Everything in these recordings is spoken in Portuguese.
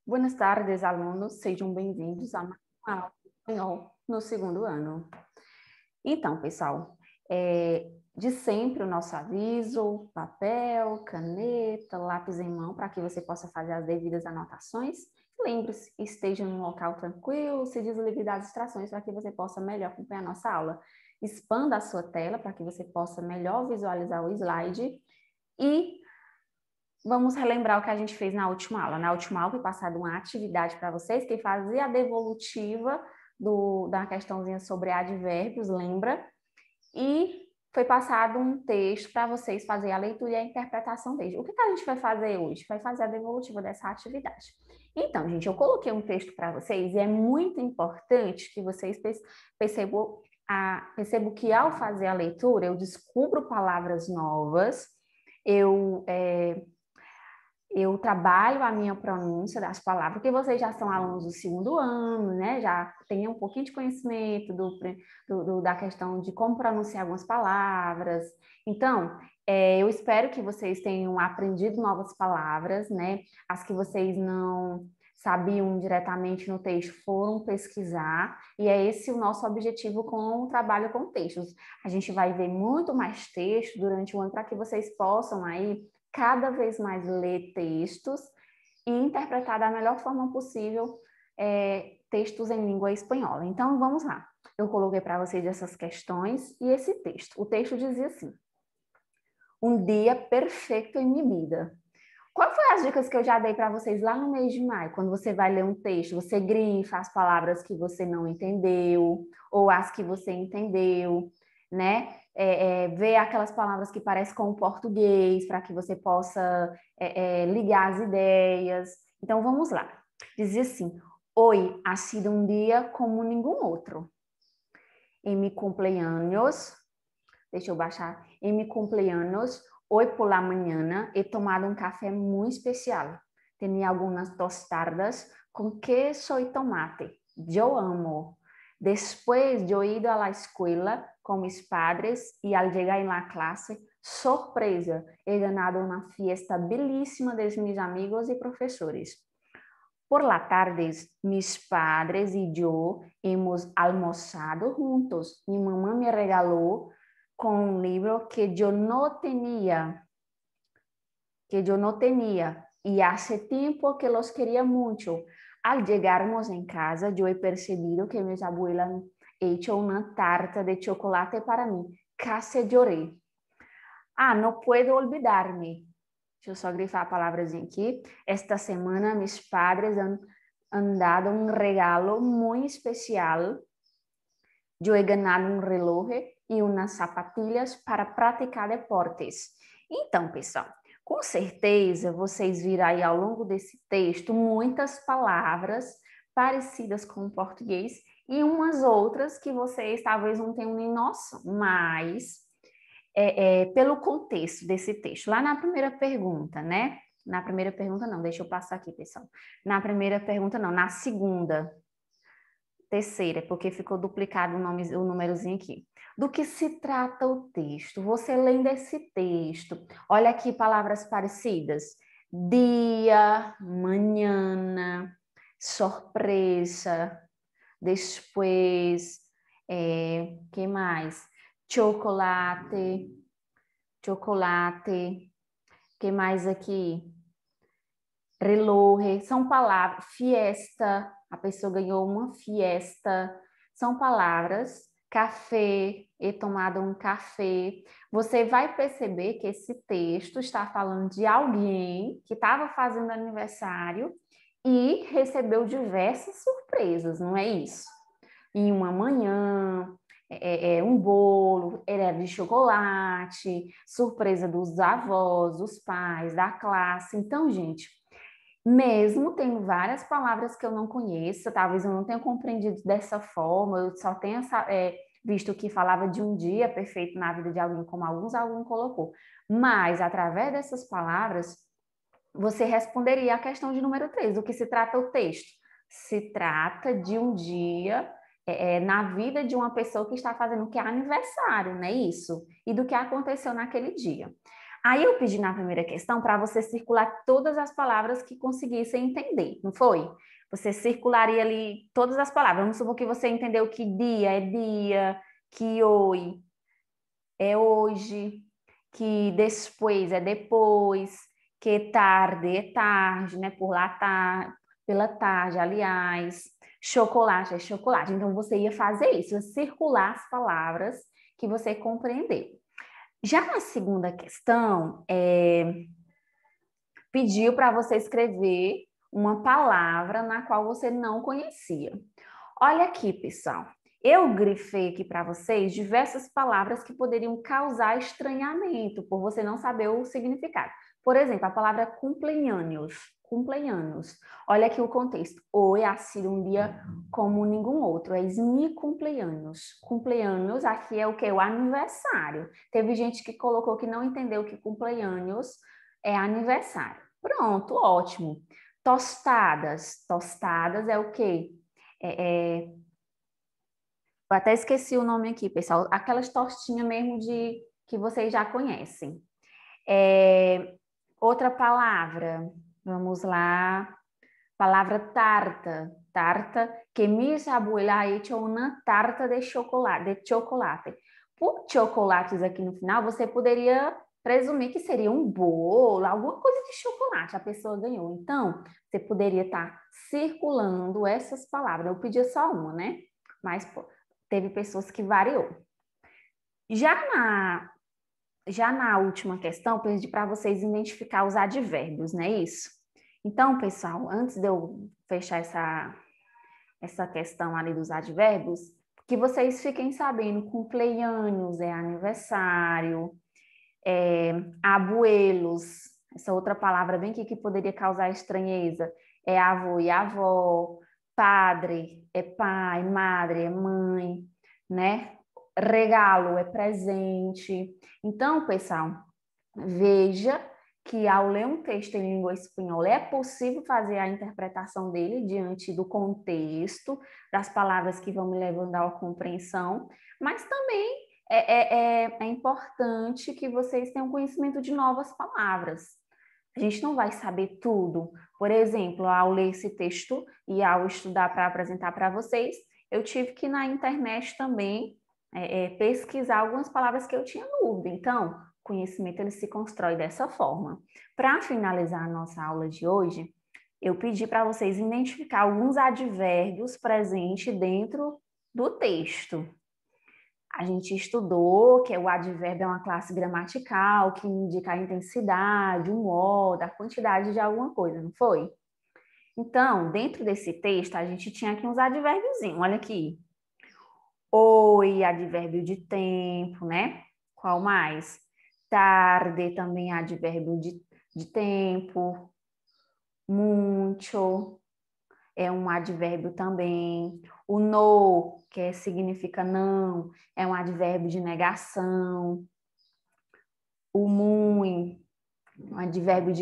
Buenas tardes, alunos. Sejam bem-vindos a mais uma aula de espanhol no segundo ano. Então, pessoal, de sempre o nosso aviso, papel, caneta, lápis em mão, para que você possa fazer as devidas anotações. Lembre-se, esteja num local tranquilo, se desligue das distrações para que você possa melhor acompanhar a nossa aula. Expanda a sua tela para que você possa melhor visualizar o slide e vamos relembrar o que a gente fez na última aula. Na última aula foi passada uma atividade para vocês que fazia a devolutiva da questãozinha sobre advérbios, lembra? E foi passado um texto para vocês fazerem a leitura e a interpretação dele. O que a gente vai fazer hoje? Vai fazer a devolutiva dessa atividade. Então, gente, eu coloquei um texto para vocês e é muito importante que vocês percebam que ao fazer a leitura eu descubro palavras novas, eu trabalho a minha pronúncia das palavras, porque vocês já são alunos do segundo ano, né? Já têm um pouquinho de conhecimento da questão de como pronunciar algumas palavras. Então, eu espero que vocês tenham aprendido novas palavras, né? As que vocês não sabiam diretamente no texto foram pesquisar, e é esse o nosso objetivo com o trabalho com textos. A gente vai ver muito mais texto durante o ano para que vocês possam aí cada vez mais ler textos e interpretar da melhor forma possível textos em língua espanhola. Então, vamos lá. Eu coloquei para vocês essas questões e esse texto. O texto dizia assim: um dia perfeito em minha vida. Qual foi as dicas que eu já dei para vocês lá no mês de maio? Quando você vai ler um texto, você grifa as palavras que você não entendeu ou as que você entendeu, né? Ver aquelas palavras que parecem com o português para que você possa ligar as ideias. Então, vamos lá. Dizia assim: hoy ha sido um dia como nenhum outro. Em mi cumpleaños, deixa eu baixar, em mi cumpleaños, hoy por la mañana he tomado un café muy especial. Tenía algunas tostadas con queso y tomate. Yo amo. Después yo he ido a la escuela con mis padres y al llegar en la clase, sorpresa, he ganado una fiesta bellísima de mis amigos y profesores. Por la tarde, mis padres y yo hemos almorzado juntos. Mi mamá me regaló con un libro que yo no tenía y hace tiempo que los quería mucho. Al llegarnos en casa, yo he percibido que mis abuelas han hecho una tarta de chocolate para mí. Casi lloré. No puedo olvidarme. Deixa eu só grifar a palavrazinha aqui. Esta semana, mis padres han dado um regalo muito especial. Eu he ganado um reloj e umas sapatilhas para praticar deportes. Então, pessoal, com certeza vocês viram aí ao longo desse texto muitas palavras parecidas com o português e umas outras que vocês talvez não tenham nem noção, mas pelo contexto desse texto. Lá na primeira pergunta, né? Na primeira pergunta não, deixa eu passar aqui, pessoal. Na primeira pergunta não, na segunda, terceira, porque ficou duplicado o númerozinho aqui. Do que se trata o texto? Você lendo esse texto, olha aqui palavras parecidas. Dia, manhã, surpresa, depois, que mais? Chocolate, que mais aqui? Reloj, são palavras, fiesta, a pessoa ganhou uma fiesta, são palavras, café, he tomado um café. Você vai perceber que esse texto está falando de alguém que estava fazendo aniversário e recebeu diversas surpresas, não é isso? Em uma manhã, um bolo, era de chocolate, surpresa dos avós, dos pais, da classe. Então, gente, mesmo tendo várias palavras que eu não conheço, talvez eu não tenha compreendido dessa forma, eu só tenha visto que falava de um dia perfeito na vida de alguém, como alguns alunos colocou. Mas, através dessas palavras, você responderia a questão de número 3, do que se trata o texto. Se trata de um dia na vida de uma pessoa que está fazendo que é aniversário, não é isso? E do que aconteceu naquele dia. Aí eu pedi na primeira questão para você circular todas as palavras que conseguissem entender, não foi? Você circularia ali todas as palavras. Vamos supor que você entendeu que dia, que hoje é hoje, que depois é depois, que tarde é tarde, né? Por lá tarde, pela tarde, aliás, chocolate é chocolate. Então você ia fazer isso, ia circular as palavras que você compreendeu. Já na segunda questão, pediu para você escrever uma palavra na qual você não conhecia. Olha aqui, pessoal. Eu grifei aqui para vocês diversas palavras que poderiam causar estranhamento por você não saber o significado. Por exemplo, a palavra cumpleaños. Cumpleaños. Olha aqui o contexto. Hoje ha sido um dia como nenhum outro. É mi cumpleaños. Cumpleaños aqui é o que? O aniversário. Teve gente que colocou que não entendeu que cumpleaños é aniversário. Pronto, ótimo. Tostadas. Tostadas é o quê? Eu até esqueci o nome aqui, pessoal. Aquelas tostinhas mesmo de que vocês já conhecem. Outra palavra. Vamos lá. Palavra tarta. Tarta. Que mis abuelas ha hecho una tarta de chocolate. Por chocolates aqui no final, você poderia presumir que seria um bolo, alguma coisa de chocolate. A pessoa ganhou. Então, você poderia estar circulando essas palavras. Eu pedia só uma, né? Mas, pô, teve pessoas que variou. Já na última questão, pedi para vocês identificar os advérbios, não é isso? Então, pessoal, antes de eu fechar essa questão ali dos advérbios, que vocês fiquem sabendo, cumpleaños é aniversário, abuelos, essa outra palavra bem que poderia causar estranheza, é avô e avó, padre é pai, madre é mãe, né? Regalo é presente. Então, pessoal, veja que ao ler um texto em língua espanhola é possível fazer a interpretação dele diante do contexto, das palavras que vão me levando à compreensão, mas também é importante que vocês tenham conhecimento de novas palavras. A gente não vai saber tudo. Por exemplo, ao ler esse texto e ao estudar para apresentar para vocês, eu tive que na internet também pesquisar algumas palavras que eu tinha dúvida. Então, conhecimento ele se constrói dessa forma. Para finalizar a nossa aula de hoje, eu pedi para vocês identificar alguns advérbios presentes dentro do texto. A gente estudou que o advérbio é uma classe gramatical que indica a intensidade, o modo, a quantidade de alguma coisa, não foi? Então, dentro desse texto, a gente tinha aqui uns advérbiozinhos, olha aqui. Oi, advérbio de tempo, né? Qual mais? Tarde também é advérbio de tempo. Mucho é um advérbio também. O no, que significa não, é um advérbio de negação. O muy, um advérbio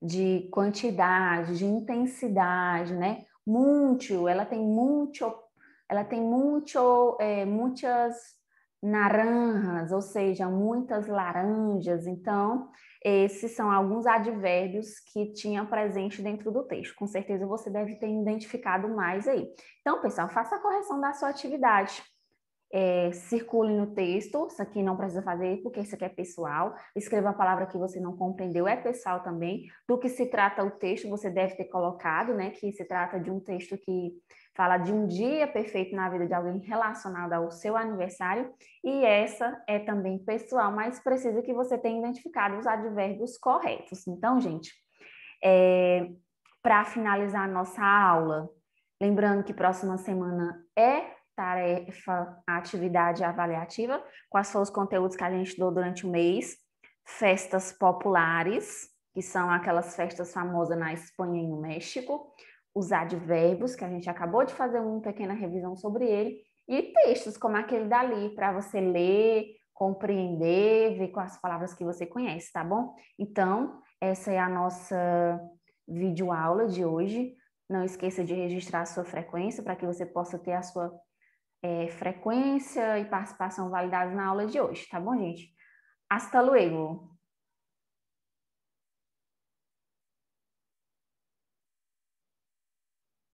de quantidade, de intensidade, né? Mucho, ela tem muitas naranjas, ou seja, muitas laranjas. Então, esses são alguns advérbios que tinham presente dentro do texto. Com certeza você deve ter identificado mais aí. Então, pessoal, faça a correção da sua atividade. Circule no texto, isso aqui não precisa fazer porque isso aqui é pessoal, escreva a palavra que você não compreendeu, é pessoal também. Do que se trata o texto, você deve ter colocado, né, que se trata de um texto que fala de um dia perfeito na vida de alguém relacionado ao seu aniversário, e essa é também pessoal, mas precisa que você tenha identificado os advérbios corretos. Então, gente, para finalizar a nossa aula, lembrando que próxima semana é tarefa, atividade avaliativa, quais foram os conteúdos que a gente estudou durante o mês, festas populares, que são aquelas festas famosas na Espanha e no México, os advérbios, que a gente acabou de fazer uma pequena revisão sobre ele, e textos como aquele dali, para você ler, compreender, ver com as palavras que você conhece, tá bom? Então, essa é a nossa videoaula de hoje. Não esqueça de registrar a sua frequência para que você possa ter a sua frequência e participação validadas na aula de hoje, tá bom, gente? Hasta luego!